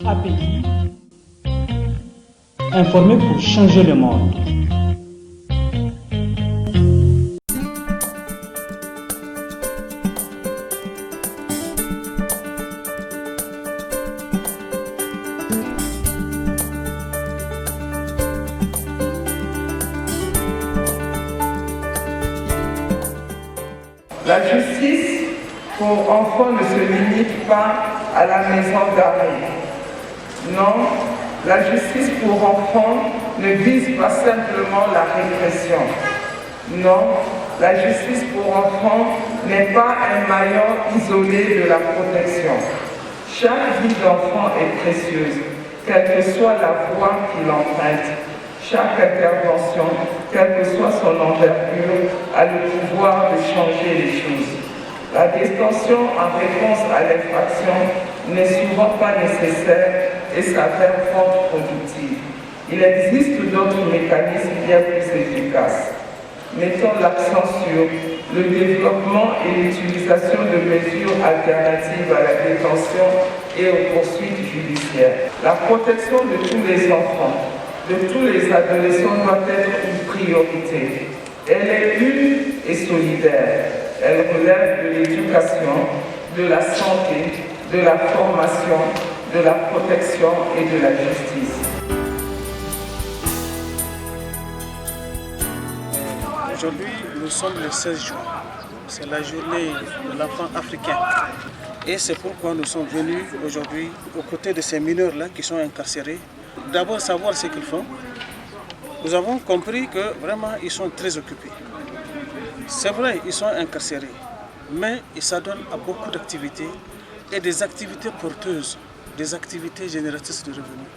API, informer pour changer le monde. La justice pour enfants ne se limite pas à la maison d'arrêt. Non, la justice pour enfants ne vise pas simplement la répression. Non, la justice pour enfants n'est pas un maillon isolé de la protection. Chaque vie d'enfant est précieuse, quelle que soit la voie qu'il emprunte. Chaque intervention, quelle que soit son envergure, a le pouvoir de changer les choses. La détention en réponse à l'infraction n'est souvent pas nécessaire et s'avère contre-productive. Il existe d'autres mécanismes bien plus efficaces. Mettons l'accent sur le développement et l'utilisation de mesures alternatives à la détention et aux poursuites judiciaires. La protection de tous les enfants, de tous les adolescents doit être une priorité. Elle est une et solidaire. Elle relève de l'éducation, de la santé, de la formation, de la protection et de la justice. Aujourd'hui, nous sommes le 16 juin. C'est la journée de l'enfant africain. Et c'est pourquoi nous sommes venus aujourd'hui aux côtés de ces mineurs-là qui sont incarcérés. D'abord savoir ce qu'ils font. Nous avons compris que vraiment ils sont très occupés. C'est vrai, ils sont incarcérés, mais ils s'adonnent à beaucoup d'activités et des activités porteuses, des activités génératrices de revenus.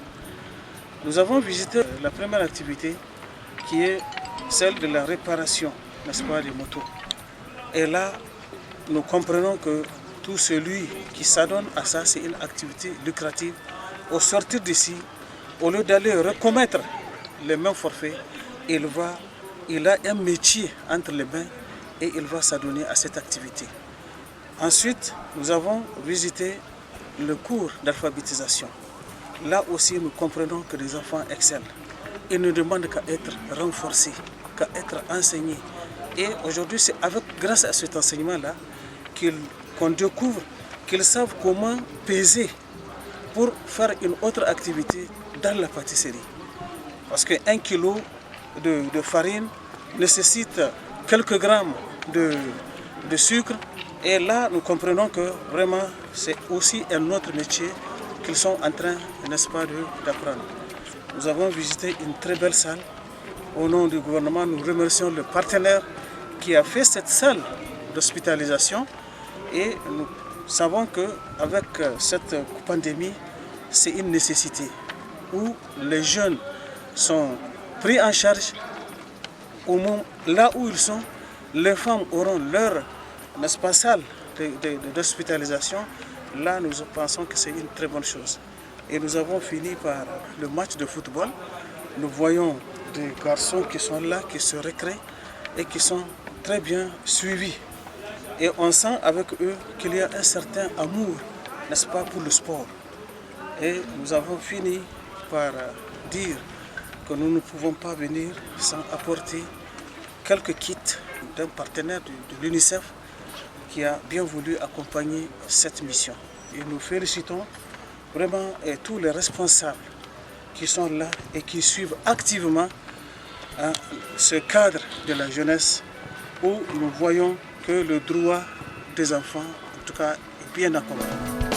Nous avons visité la première activité qui est celle de la réparation, n'est-ce pas, des motos. Et là, nous comprenons que tout celui qui s'adonne à ça, c'est une activité lucrative. Au sortir d'ici, au lieu d'aller recommettre les mêmes forfaits, il a un métier entre les mains et il va s'adonner à cette activité. Ensuite, nous avons visité le cours d'alphabétisation. Là aussi, nous comprenons que les enfants excellent. Ils ne demandent qu'à être renforcés, qu'à être enseignés. Et aujourd'hui, c'est grâce à cet enseignement-là qu'on découvre qu'ils savent comment peser pour faire une autre activité dans la pâtisserie. Parce qu'un kilo de farine nécessite quelques grammes de sucre. Et là, nous comprenons que vraiment, c'est aussi un autre métier qu'ils sont en train, n'est-ce pas, d'apprendre. Nous avons visité une très belle salle. Au nom du gouvernement, nous remercions le partenaire qui a fait cette salle d'hospitalisation. Et nous savons qu'avec cette pandémie, c'est une nécessité où les jeunes sont pris en charge là où ils sont. Les femmes auront leur, n'est-ce pas, salle d'hospitalisation. Là, nous pensons que c'est une très bonne chose. Et nous avons fini par le match de football. Nous voyons des garçons qui sont là, qui se récréent et qui sont très bien suivis. Et on sent avec eux qu'il y a un certain amour, n'est-ce pas, pour le sport. Et nous avons fini par dire que nous ne pouvons pas venir sans apporter quelques kits d'un partenaire de l'UNICEF qui a bien voulu accompagner cette mission. Et nous félicitons vraiment tous les responsables qui sont là et qui suivent activement ce cadre de la jeunesse où nous voyons que le droit des enfants, en tout cas, est bien accompagné.